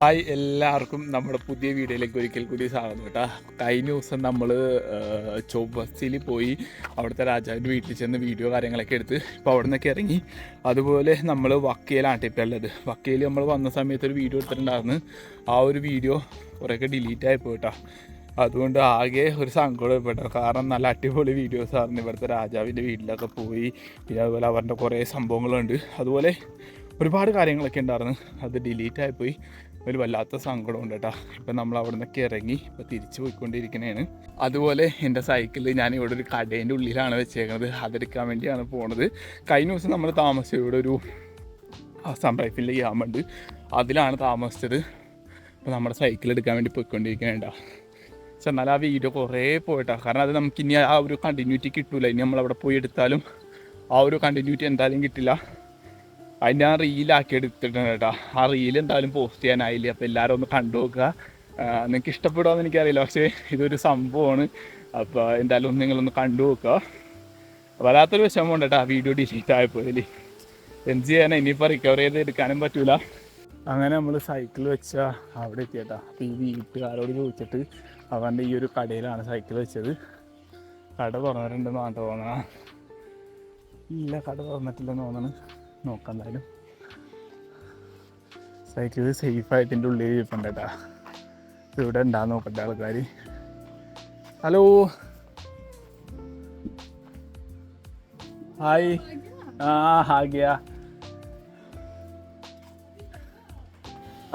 Hi എല്ലാവർക്കും നമ്മുടെ പുതിയ വീഡിയോയിലേക്ക് ഒരിക്കൽ കൂടി സ്വാഗതം കേട്ടോ. കഴിഞ്ഞ ദിവസം നമ്മൾ ബസ്സിൽ പോയി അവിടുത്തെ രാജാവിൻ്റെ വീട്ടിൽ ചെന്ന് വീഡിയോ കാര്യങ്ങളൊക്കെ എടുത്ത് ഇപ്പോൾ അവിടെ നിന്നൊക്കെ ഇറങ്ങി. അതുപോലെ നമ്മൾ വക്കയിലാണ് ഇപ്പോൾ ഉള്ളത്. വക്കയിൽ നമ്മൾ വന്ന സമയത്ത് ഒരു വീഡിയോ എടുത്തിട്ടുണ്ടായിരുന്നു. ആ ഒരു വീഡിയോ കുറേയൊക്കെ ഡിലീറ്റ് ആയി പോയിട്ടോ. അതുകൊണ്ട് ആകെ ഒരു സങ്കടം പെട്ടോ. കാരണം നല്ല അടിപൊളി വീഡിയോസ് ആയിരുന്നു. ഇവിടുത്തെ രാജാവിൻ്റെ വീട്ടിലൊക്കെ പോയി, പിന്നെ അതുപോലെ അവരുടെ കുറേ സംഭവങ്ങളുണ്ട്. അതുപോലെ ഒരുപാട് കാര്യങ്ങളൊക്കെ ഉണ്ടായിരുന്നു. അത് ഡിലീറ്റ് ആയിപ്പോയി. ഒരു വല്ലാത്ത സങ്കടമുണ്ട് കേട്ടോ. ഇപ്പം നമ്മൾ അവിടെ നിന്നൊക്കെ ഇറങ്ങി ഇപ്പോൾ തിരിച്ചു പോയിക്കൊണ്ടിരിക്കുന്നതാണ്. അതുപോലെ എൻ്റെ സൈക്കിൾ ഞാൻ ഇവിടെ ഒരു കടേൻ്റെ ഉള്ളിലാണ് വെച്ചേക്കുന്നത്. അതെടുക്കാൻ വേണ്ടിയാണ് പോണത്. കഴിഞ്ഞ ദിവസം നമ്മൾ താമസിച്ചത് ഇവിടെ ഒരു സംരംഭത്തിൻ്റെ ഗ്യാമുണ്ട്, അതിലാണ് താമസിച്ചത്. അപ്പോൾ നമ്മുടെ സൈക്കിൾ എടുക്കാൻ വേണ്ടി പോയിക്കൊണ്ടിരിക്കുന്നുണ്ടോ. പക്ഷെ എന്നാൽ ആ വീഡിയോ കുറേ പോയിട്ടോ. കാരണം അത് നമുക്കിനി ആ ഒരു കണ്ടിന്യൂറ്റി കിട്ടില്ല. ഇനി നമ്മളവിടെ പോയി എടുത്താലും ആ ഒരു കണ്ടിന്യൂറ്റി എന്തായാലും കിട്ടില്ല. അതിന് ഞാൻ റീലാക്കി എടുത്തിട്ടുണ്ട് കേട്ടോ. ആ റീൽ എന്തായാലും പോസ്റ്റ് ചെയ്യാനായില്ലേ. അപ്പോൾ എല്ലാവരും ഒന്ന് കണ്ടു നോക്കുക. നിങ്ങൾക്ക് ഇഷ്ടപ്പെടുമോയെന്ന് എനിക്കറിയില്ല, പക്ഷേ ഇതൊരു സംഭവമാണ്. അപ്പോൾ എന്തായാലും നിങ്ങളൊന്ന് കണ്ടു നോക്കുക. വല്ലാത്തൊരു വിഷമമുണ്ട് കേട്ടോ ആ വീഡിയോ ഡിലീറ്റ് ആയപ്പോഴല്ലേ. എന്ത് ചെയ്യാനാണ്, ഇനിയിപ്പോൾ റിക്കവർ ചെയ്ത് എടുക്കാനും പറ്റൂല. അങ്ങനെ നമ്മൾ സൈക്കിൾ വെച്ചാൽ അവിടെ എത്തിയേട്ടാ. അപ്പോൾ ഈ വീട്ടുകാരോട് ചോദിച്ചിട്ട് അവൻ്റെ ഈ ഒരു കടയിലാണ് സൈക്കിൾ വെച്ചത്. കട തുറന്നിട്ടുണ്ടെന്ന് വേണ്ട തോന്നണം. ഇല്ല, കട തുറന്നിട്ടില്ലെന്ന് തോന്നണം. നോക്കാം എന്തായാലും. സൈക്കിൾ സേഫായിട്ട് എൻ്റെ ഉള്ളിൽ ഇരിപ്പുണ്ട് കേട്ടാ. ഇവിടെ ഉണ്ടാകുന്ന നോക്കട്ടെ ആൾക്കാർ. Hello, hi. ആ ഗയാ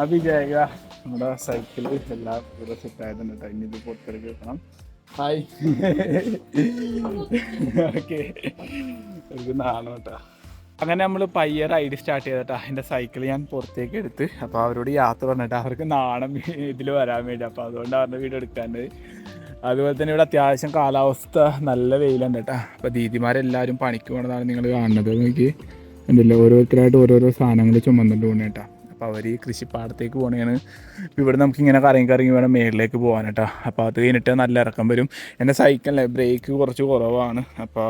അഭി ജായേഗ. നമ്മുടെ സൈക്കിൾ എല്ലാം ഇവിടെ സെറ്റായതുണ്ട് കേട്ടോ. ഇനി ഇത് പുറത്തിറക്കി വെക്കണം. ഹായ്. ഓക്കെ, ഒരു നാണം കേട്ടോ. അങ്ങനെ നമ്മൾ പയ്യെ റൈഡ് സ്റ്റാർട്ട് ചെയ്തിട്ടാ. എൻ്റെ സൈക്കിൾ ഞാൻ പുറത്തേക്ക് എടുത്ത്. അപ്പോൾ അവരോട് യാത്ര പറഞ്ഞിട്ട് അവർക്ക് നാണം ഇതിൽ വരാൻ വേണ്ടി. അപ്പോൾ അതുകൊണ്ട് അവരുടെ വീഡിയോ എടുക്കാണ്ട്. അതുപോലെ തന്നെ ഇവിടെ അത്യാവശ്യം കാലാവസ്ഥ നല്ല വെയിലുണ്ട് കേട്ടോ. അപ്പോൾ ദീദിമാരെല്ലാവരും പണിക്ക് പോകണതാണ് നിങ്ങൾ കാണുന്നത്. നോക്കി ഉണ്ടല്ലോ, ഓരോരുത്തരായിട്ട് ഓരോരോ സാധനങ്ങൾ ചുമന്നിട്ട് പോകണേ കേട്ടോ. അപ്പോൾ അവർ ഈ കൃഷിപ്പാടത്തേക്ക് പോകണതാണ്. ഇവിടെ നമുക്കിങ്ങനെ കറങ്ങി വേണം മേളിലേക്ക് പോകാൻ കേട്ടോ. അപ്പോൾ അത് കഴിഞ്ഞിട്ട് നല്ല ഇറക്കം വരും. എൻ്റെ സൈക്കിളിലെ ബ്രേക്ക് കുറച്ച് കുറവാണ്. അപ്പോൾ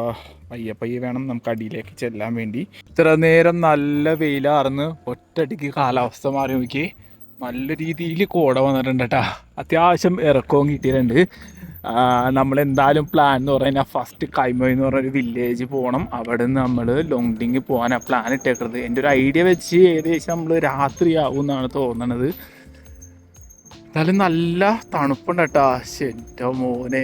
പയ്യെ വേണം നമുക്ക് അടിയിലേക്ക് ചെല്ലാൻ വേണ്ടി. ഇത്ര നേരം നല്ല വെയിലാർന്ന് ഒറ്റയടിക്ക് കാലാവസ്ഥ മാറി നോക്കി നല്ല രീതിയിൽ കോട വന്നിട്ടുണ്ട് കേട്ടോ. അത്യാവശ്യം ഇറക്കവും കിട്ടിയിട്ടുണ്ട്. നമ്മളെന്തായാലും പ്ലാൻ എന്ന് പറഞ്ഞാൽ ഫസ്റ്റ് കൈമൊഴി എന്ന് പറഞ്ഞൊരു വില്ലേജ് പോകണം. അവിടെ നിന്ന് നമ്മൾ ലോങ്ഡിങ് പോകാനാണ് പ്ലാൻ ഇട്ടേക്കുന്നത്. എൻ്റെ ഒരു ഐഡിയ വെച്ച് ഏകദേശം നമ്മൾ രാത്രിയാവും എന്നാണ് തോന്നണത്. എന്നാലും നല്ല തണുപ്പുണ്ട് കേട്ടോ. എൻ്റെ മോനെ,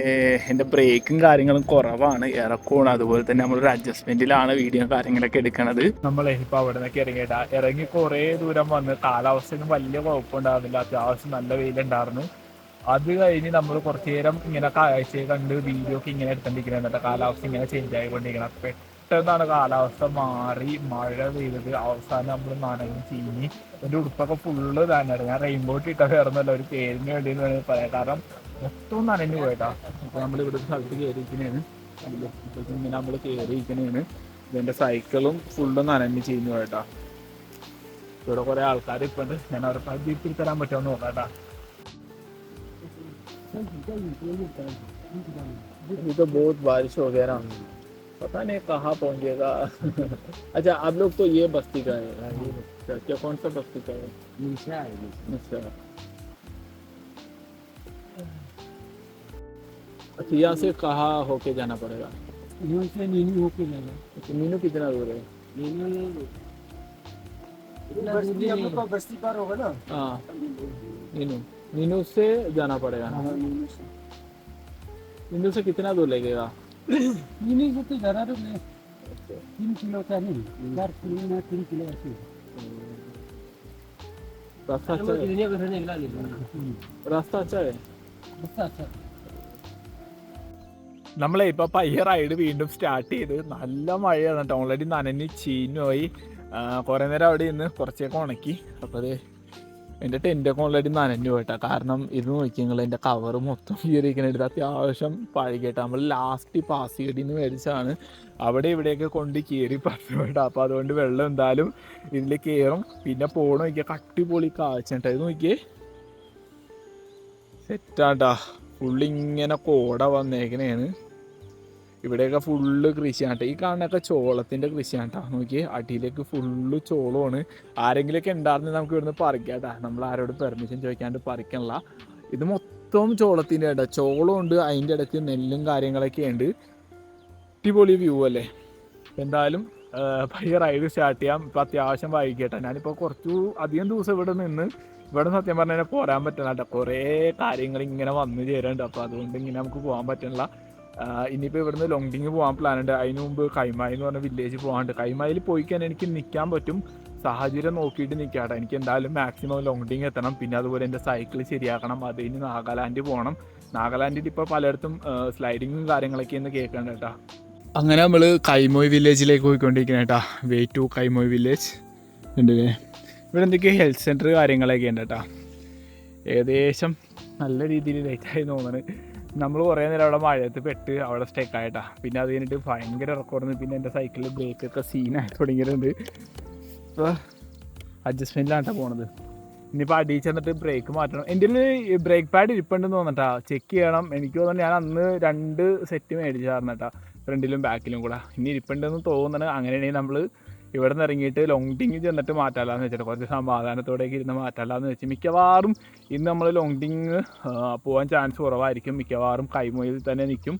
എൻ്റെ ബ്രേക്കും കാര്യങ്ങളും കുറവാണ്, ഇറക്കമാണ്. അതുപോലെ തന്നെ നമ്മളൊരു അഡ്ജസ്റ്റ്മെൻറ്റിലാണ് വീഡിയോ കാര്യങ്ങളൊക്കെ എടുക്കണത്. നമ്മളെ ഇപ്പോൾ അവിടെ നിന്നൊക്കെ ഇറങ്ങിയിട്ടാ. ഇറങ്ങി കുറേ ദൂരം വന്ന് കാലാവസ്ഥയൊന്നും വലിയ കുഴപ്പമുണ്ടാകുന്നില്ല. അത്യാവശ്യം നല്ല വെയിലുണ്ടായിരുന്നു. അത് കഴിഞ്ഞ് നമ്മൾ കുറച്ച് നേരം ഇങ്ങനെ കാഴ്ചയെ കണ്ട് വീഡിയോ ഒക്കെ ഇങ്ങനെ എടുത്തോണ്ടിരിക്കുന്നത്. കാലാവസ്ഥ ഇങ്ങനെ ചേഞ്ച് ആയിക്കൊണ്ടിരിക്കണം. പെട്ടെന്നാണ് കാലാവസ്ഥ മാറി മഴ പെയ്തത്. അവസാനം നമ്മൾ നനഞ്ഞ് ചീഞ്ഞ് എൻ്റെ ഉടുപ്പൊക്കെ ഫുള്ള് തന്നെയാണ്. ഞാൻ റെയിൻബോട്ട് ഇട്ട കയറുന്നല്ല, ഒരു പേരിന് വേണ്ടി എന്ന് വേണമെങ്കിൽ പറയാം. കാരണം മൊത്തം നനഞ്ഞു പോയിട്ടാ. അപ്പോൾ നമ്മളിവിടെ ഒരു സ്ഥലത്ത് കയറിയിരിക്കുന്നതാണ്. ഇങ്ങനെ നമ്മൾ കയറിയിരിക്കുന്നതാണ്. ഇതെൻ്റെ സൈക്കിളും ഫുള്ള് നനഞ്ഞ് ചീഞ്ഞു പോയിട്ടാ. ഇവിടെ കുറേ ആൾക്കാർ ഇപ്പം ഉണ്ട്. ഞാൻ അവർക്ക് തിരിച്ചു തരാൻ പറ്റുമോ എന്ന് നോക്കാം കേട്ടോ. अभी तो बहुत बारिश हो गया ना, पता नहीं कहाँ पहुँचेगा। अच्छा, आप लोग तो ये बस्ती का है क्या? कौन सा बस्ती का है? अच्छा, अच्छा, यहाँ से कहाँ होके जाना पड़ेगा? यहाँ से नीनू होके जाना। मीनू कितना दूर है? बस्ती पार होगा ना। हाँ, मीनू से जाना पड़ेगा ना। मीनू से कितना दूर लगेगा? नीनू से तो ज़्यादा दूर नहीं, 3 किलो का नहीं, 4 किलो ना 3 किलो ऐसे। रास्ता अच्छा है? रास्ता अच्छा है? रास्ता अच्छा। നമ്മളെ ഇപ്പോൾ പയ്യെ റൈഡ് വീണ്ടും സ്റ്റാർട്ട് ചെയ്ത്. നല്ല മഴയാണ് കേട്ടോ. ഓൾറെഡി നനഞ്ഞ് ചീഞ്ഞു പോയി. കുറേ നേരം അവിടെ നിന്ന് കുറച്ചൊക്കെ ഉണക്കി. അപ്പോൾ അത് എൻ്റെ ടെൻറ്റൊക്കെ ഓൾറെഡി നനഞ്ഞു പോയിട്ടാ. കാരണം ഇത് നോക്കി നിങ്ങൾ, എൻ്റെ കവർ മൊത്തം കീറിയിരിക്കണെടുത്ത് അത്യാവശ്യം പഴകിയിട്ടാണ്. നമ്മൾ ലാസ്റ്റ് പാസിയടിയിൽ നിന്ന് മേടിച്ചാണ്. അവിടെ ഇവിടെയൊക്കെ കൊണ്ട് കീറി പറഞ്ഞു പോയിട്ടാ. അപ്പോൾ അതുകൊണ്ട് വെള്ളം എന്തായാലും ഇതിൽ കയറും. പിന്നെ പോകണം നോക്കിയാൽ കട്ടിപ്പൊളി കാഴ്ച. ഇത് നോക്കിയേ, സെറ്റാട്ടാ. ഫുള്ളിങ്ങനെ കോട വന്നേക്കണേണ്. ഇവിടെയൊക്കെ ഫുള്ള് കൃഷിയാണ്. ഈ കാണുന്നതൊക്കെ ചോളത്തിൻ്റെ കൃഷിയാണ് കേട്ടോ. നോക്കി അടിയിലേക്ക് ഫുള്ള് ചോളമാണ്. ആരെങ്കിലുമൊക്കെ ഉണ്ടായിരുന്നെങ്കിൽ നമുക്ക് ഇവിടുന്ന് പറിക്കാം കേട്ടോ. നമ്മൾ ആരോട് പെർമിഷൻ ചോദിക്കാണ്ട് പറിക്കണില്ല. ഇത് മൊത്തം ചോളത്തിൻ്റെ കേട്ടോ. ചോളമുണ്ട്, അതിൻ്റെ ഇടയ്ക്ക് നെല്ലും കാര്യങ്ങളൊക്കെ ഉണ്ട്. അടിപൊളി വ്യൂ അല്ലേ. എന്തായാലും പയ്യെ റൈഡ് സ്റ്റാർട്ട് ചെയ്യാം. ഇപ്പോൾ അത്യാവശ്യം വൈകിട്ടാ. ഞാനിപ്പോൾ കുറച്ചു അധികം ദിവസം ഇവിടെ നിന്ന് ഇവിടെ സത്യം പറഞ്ഞാൽ പോരാൻ പറ്റണില്ല കേട്ടോ. കുറേ കാര്യങ്ങൾ ഇങ്ങനെ വന്നു ചേരുന്നുണ്ട്. അപ്പോൾ അതുകൊണ്ട് ഇങ്ങനെ നമുക്ക് പോകാൻ പറ്റണില്ല. ഇനിയിപ്പോൾ ഇവിടുന്ന് ലോങ്ഡിങ് പോകാൻ പ്ലാൻ ഉണ്ട്. അതിന് മുമ്പ് കൈമായി എന്ന് പറഞ്ഞ വില്ലേജ് പോകാനുണ്ട്. കൈമായിൽ പോയി കഴിഞ്ഞാൽ എനിക്ക് നിൽക്കാൻ പറ്റും. സാഹചര്യം നോക്കിയിട്ട് നിൽക്കാട്ടോ. എനിക്ക് എന്തായാലും മാക്സിമം ലോങ്ഡിങ് എത്തണം. പിന്നെ അതുപോലെ എൻ്റെ സൈക്കിൾ ശരിയാക്കണം. അത് ഇനി നാഗാലാൻഡ് പോകണം. നാഗാലാൻഡിൽ ഇപ്പോൾ പലയിടത്തും സ്ലൈഡിങ്ങും കാര്യങ്ങളൊക്കെ ഇന്ന് കേൾക്കണ്ട കേട്ടോ. അങ്ങനെ നമ്മൾ കൈമോയ് വില്ലേജിലേക്ക് പോയിക്കൊണ്ടിരിക്കുന്നത് കേട്ടോ. വേ ടു കൈമോയ് വില്ലേജ് ഉണ്ടല്ലേ. ഇവിടെ എന്തൊക്കെയോ ഹെൽത്ത് സെൻറ്റർ കാര്യങ്ങളൊക്കെ ഉണ്ട് കേട്ടോ. ഏകദേശം നല്ല രീതിയിൽ ലേറ്റായി തോന്നുന്നത്. നമ്മൾ കുറേ നേരം അവിടെ മഴയത്ത് പെട്ട് അവിടെ സ്റ്റെക്കായിട്ടാ. പിന്നെ അത് കഴിഞ്ഞിട്ട് ഭയങ്കര റെക്കോർഡ്. പിന്നെ എൻ്റെ സൈക്കിളിൽ ബ്രേക്കൊക്കെ സീനായി തുടങ്ങിയിട്ടുണ്ട്. ഇപ്പോൾ അഡ്ജസ്റ്റ്മെൻറ്റിലാണ് പോണത്. ഇനിയിപ്പോൾ അടിയിൽ ചെന്നിട്ട് ബ്രേക്ക് മാറ്റണം. എൻ്റെ ബ്രേക്ക് പാഡ് ഇരിപ്പുണ്ടെന്ന് തോന്നട്ടാ. ചെക്ക് ചെയ്യണം. എനിക്ക് തോന്നുന്നു ഞാൻ അന്ന് 2 സെറ്റ് മേടിച്ചായിരുന്നു കേട്ടോ, ഫ്രണ്ടിലും ബാക്കിലും കൂടെ. ഇനി ഇരിപ്പുണ്ടെന്ന് തോന്നുന്നത്. അങ്ങനെയാണെങ്കിൽ നമ്മൾ ഇവിടെ നിന്ന് ഇറങ്ങിയിട്ട് ലോങ്ഡിങ് ചെന്നിട്ട് മാറ്റാലാന്ന് വെച്ചിട്ട് കുറച്ച് സമാധാനത്തോടെയൊക്കെ ഇരുന്ന് മാറ്റാലാന്ന് വെച്ച് മിക്കവാറും ഇന്ന് നമ്മൾ ലോങ്ഡിങ് പോകാൻ ചാൻസ് കുറവായിരിക്കും. മിക്കവാറും കൈമോയിൽ തന്നെ നിൽക്കും.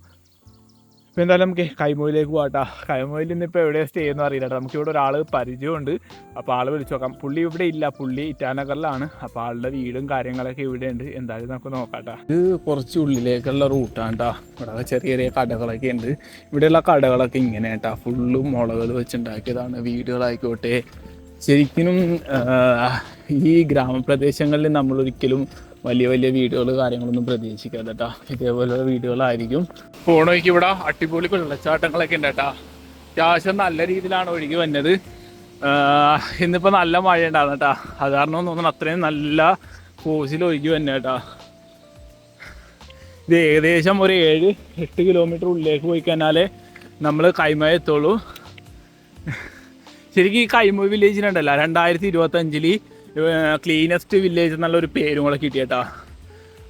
ഇപ്പോൾ എന്തായാലും നമുക്ക് കൈമോയിലേക്ക് പോകാട്ടോ. കൈമോയിൽ ഇന്നിപ്പോൾ എവിടെയാണ് സ്റ്റേ എന്ന് അറിയില്ല കേട്ടോ. നമുക്കിവിടെ ഒരാൾ പരിചയമുണ്ട്. അപ്പോൾ ആൾ വിളിച്ച് നോക്കാം. പുള്ളി ഇവിടെ ഇല്ല, പുള്ളി ഇറ്റാനഗറിലാണ്. അപ്പോൾ ആളുടെ വീടും കാര്യങ്ങളൊക്കെ ഇവിടെ ഉണ്ട്. എന്തായാലും നമുക്ക് നോക്കാട്ടോ. ഇത് കുറച്ച് ഉള്ളിലേക്കുള്ള റൂട്ടാണ് കേട്ടോ. ഇവിടെ ചെറിയ ചെറിയ കടകളൊക്കെ ഉണ്ട്. ഇവിടെയുള്ള കടകളൊക്കെ ഇങ്ങനെ കേട്ടോ. ഫുള്ളും മുളകൾ വെച്ചുണ്ടാക്കിയതാണ്. വീടുകളായിക്കോട്ടെ. ശരിക്കും ഈ ഗ്രാമപ്രദേശങ്ങളിൽ നമ്മളൊരിക്കലും വലിയ വലിയ വീടുകൾ കാര്യങ്ങളൊന്നും പ്രതീക്ഷിക്കാതെ കേട്ടോ. ഇതേപോലെയുള്ള വീടുകളായിരിക്കും. പോണോയ്ക്ക് ഇവിടെ അടിപൊളി വെള്ളച്ചാട്ടങ്ങളൊക്കെ ഉണ്ട് കേട്ടോ. അത്യാവശ്യം നല്ല രീതിയിലാണ് ഒഴുകി വന്നത്. ഇന്നിപ്പോൾ നല്ല മഴ ഉണ്ടാകുന്ന കേട്ടോ. അത് കാരണം തോന്നുന്നു അത്രയും നല്ല ഫോഴ്സിൽ ഒഴുകി വന്നെ കേട്ടോ. ഇത് ഏകദേശം ഒരു 7-8 കിലോമീറ്റർ ഉള്ളിലേക്ക് പോയി കഴിഞ്ഞാലേ നമ്മൾ കൈമ എത്തുള്ളൂ. ശരിക്കും ഈ കൈമോയ് വില്ലേജിനുണ്ടല്ലോ 2025 ക്ലീനസ്റ്റ് വില്ലേജ് എന്നുള്ളൊരു പേരും കൂടെ കിട്ടിയേട്ടാ.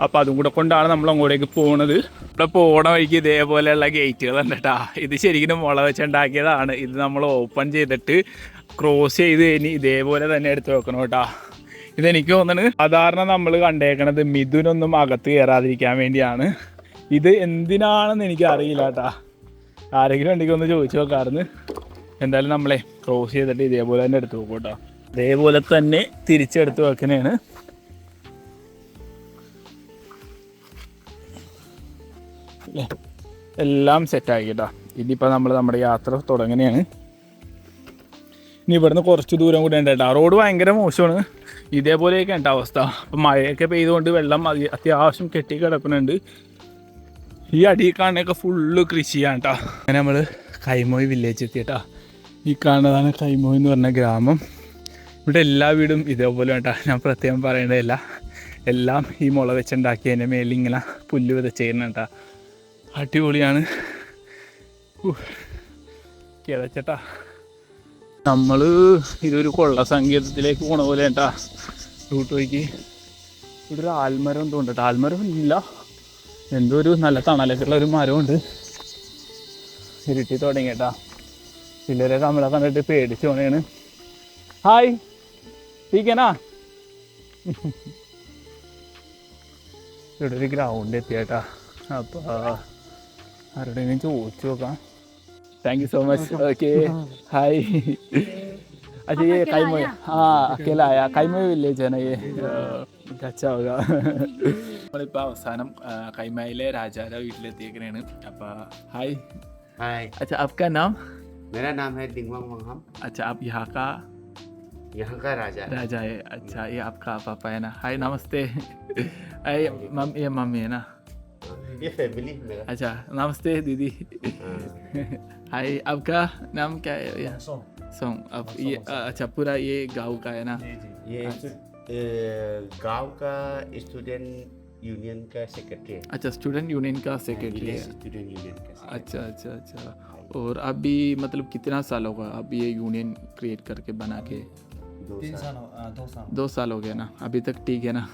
അപ്പോൾ അതും കൂടെ കൊണ്ടാണ് നമ്മൾ അങ്ങോട്ടേക്ക് പോകുന്നത്. ഇവിടെ പോകണ വഴിക്ക് ഇതേപോലെയുള്ള ഗേറ്റുകളുണ്ട് കേട്ടോ. ഇത് ശരിക്കും മുള വെച്ചുണ്ടാക്കിയതാണ്. ഇത് നമ്മൾ ഓപ്പൺ ചെയ്തിട്ട് ക്രോസ് ചെയ്ത് കഴിഞ്ഞ് ഇതേപോലെ തന്നെ എടുത്ത് വെക്കണം കേട്ടോ. ഇതെനിക്ക് തോന്നുന്നത് സാധാരണ നമ്മൾ കണ്ടേക്കണത് മിഥുനൊന്നും അകത്ത് കയറാതിരിക്കാൻ വേണ്ടിയാണ്. ഇത് എന്തിനാണെന്ന് എനിക്ക് അറിയില്ല കേട്ടോ. ആരെങ്കിലും ഉണ്ടെങ്കിൽ ഒന്ന് ചോദിച്ചു നോക്കാറുണ്ട്. എന്തായാലും നമ്മളെ ക്രോസ് ചെയ്തിട്ട് ഇതേപോലെ തന്നെ എടുത്ത് വെക്കും കേട്ടോ. അതേപോലെ തന്നെ തിരിച്ചെടുത്ത് വെക്കണേണ്. എല്ലാം സെറ്റാക്കി കേട്ടോ. ഇനിയിപ്പോൾ നമ്മൾ നമ്മുടെ യാത്ര തുടങ്ങുകയാണ്. ഇനി ഇവിടുന്ന് കുറച്ച് ദൂരം കൂടെ ഉണ്ട് കേട്ടോ. റോഡ് ഭയങ്കര മോശമാണ്. ഇതേപോലെയൊക്കെ ഉണ്ട് അവസ്ഥ. അപ്പം മഴയൊക്കെ പെയ്തുകൊണ്ട് വെള്ളം അത്യാവശ്യം കെട്ടി കിടക്കുന്നുണ്ട്. ഈ അടിയിൽ കാണുന്നതൊക്കെ ഫുള്ള് കൃഷിയാണ് കേട്ടോ. അങ്ങനെ നമ്മൾ കൈമോയ് വില്ലേജ് എത്തി കേട്ടോ. ഈ കാണുന്നതാണ് കൈമോയ് എന്ന് പറഞ്ഞ ഗ്രാമം. ഇവിടെ എല്ലാ വീടും ഇതേപോലെ കേട്ടോ. ഞാൻ പ്രത്യേകം പറയേണ്ടതില്ല. എല്ലാം ഈ മുള വെച്ചുണ്ടാക്കിയതിൻ്റെ മേലിൽ ഇങ്ങനെ പുല്ല് വിതച്ചേരുന്ന കേട്ടോ. അടിപൊളിയാണ്. കിതച്ചേട്ടാ. നമ്മൾ ഇതൊരു കൊള്ള സങ്കേതത്തിലേക്ക് പോണ പോലെ കേട്ടാ റൂട്ട് വഴിക്ക്. ഇവിടെ ഒരു ആൽമരം എന്തോ ഉണ്ട് കേട്ടോ. ആൽമരം ഇല്ല, എന്തോ ഒരു നല്ല തണലൊക്കെയുള്ള ഒരു മരമുണ്ട്. ഇരുട്ടി തുടങ്ങി കേട്ടാ. പിള്ളേരെ നമ്മളെ കണ്ടിട്ട് പേടിച്ച് പോണേണ്. ഹായ് ടീക്കനാ. ഇവിടെ ഒരു ഗ്രൗണ്ട് എത്തിയേട്ടാ. അപ്പോൾ ആരോടെങ്കിലും ചോദിച്ചു നോക്കാം. Thank you so much. Okay hi. अच्छा ये काईमोई, हाँ अकेला आया. काईमोई विलेज है ना ये. अच्छा होगा. നമ്മളിപ്പോൾ അവസാനം കൈമയിലെ രാജാര വീട്ടിലെത്തിയേക്കണേണ്. അപ്പോൾ ഹായ്. हाय, अच्छा आपका नाम? मेरा नाम है दिंगवांग मंगहम. अच्छा आप यहाँ का राजा है. राजा है. अच्छा ये आपका पापा है ना. हाय नमस्ते. ये मम्मी है ना. ये फैमिली मेरा. अच्छा नमस्ते दीदी. हाय आपका नाम क्या है? सोंग. अब ये अच्छा पूरा ये गांव का है ना. ये गांव का स्टूडेंट यूनियन का सेक्रेटरी है. अच्छा स्टूडेंट यूनियन का सेक्रेटरी है. स्टूडेंट यूनियन का. अच्छा अच्छा अच्छा. और अभी मतलब कितना साल होगा अब ये यूनियन क्रिएट करके बना के? 2 साल हो गया ना. अभी तक ठीक है ना.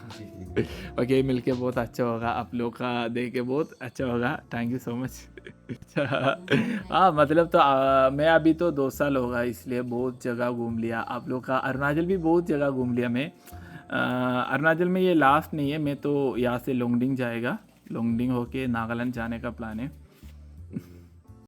ओके मिलके बहुत अच्छा होगा. आप लोग का देख के बहुत अच्छा होगा. Thank you so much. हाँ मतलब तो मैं अभी तो 2 साल होगा इसलिए बहुत जगह घूम लिया आप लोग का। अरुणाचल भी बहुत जगह घूम लिया मैं। अरुणाचल में ये लास्ट नहीं है, मैं तो यहाँ से लोंगडिंग जाएगा, लोंगडिंग होके नागालैंड जाने का प्लान है।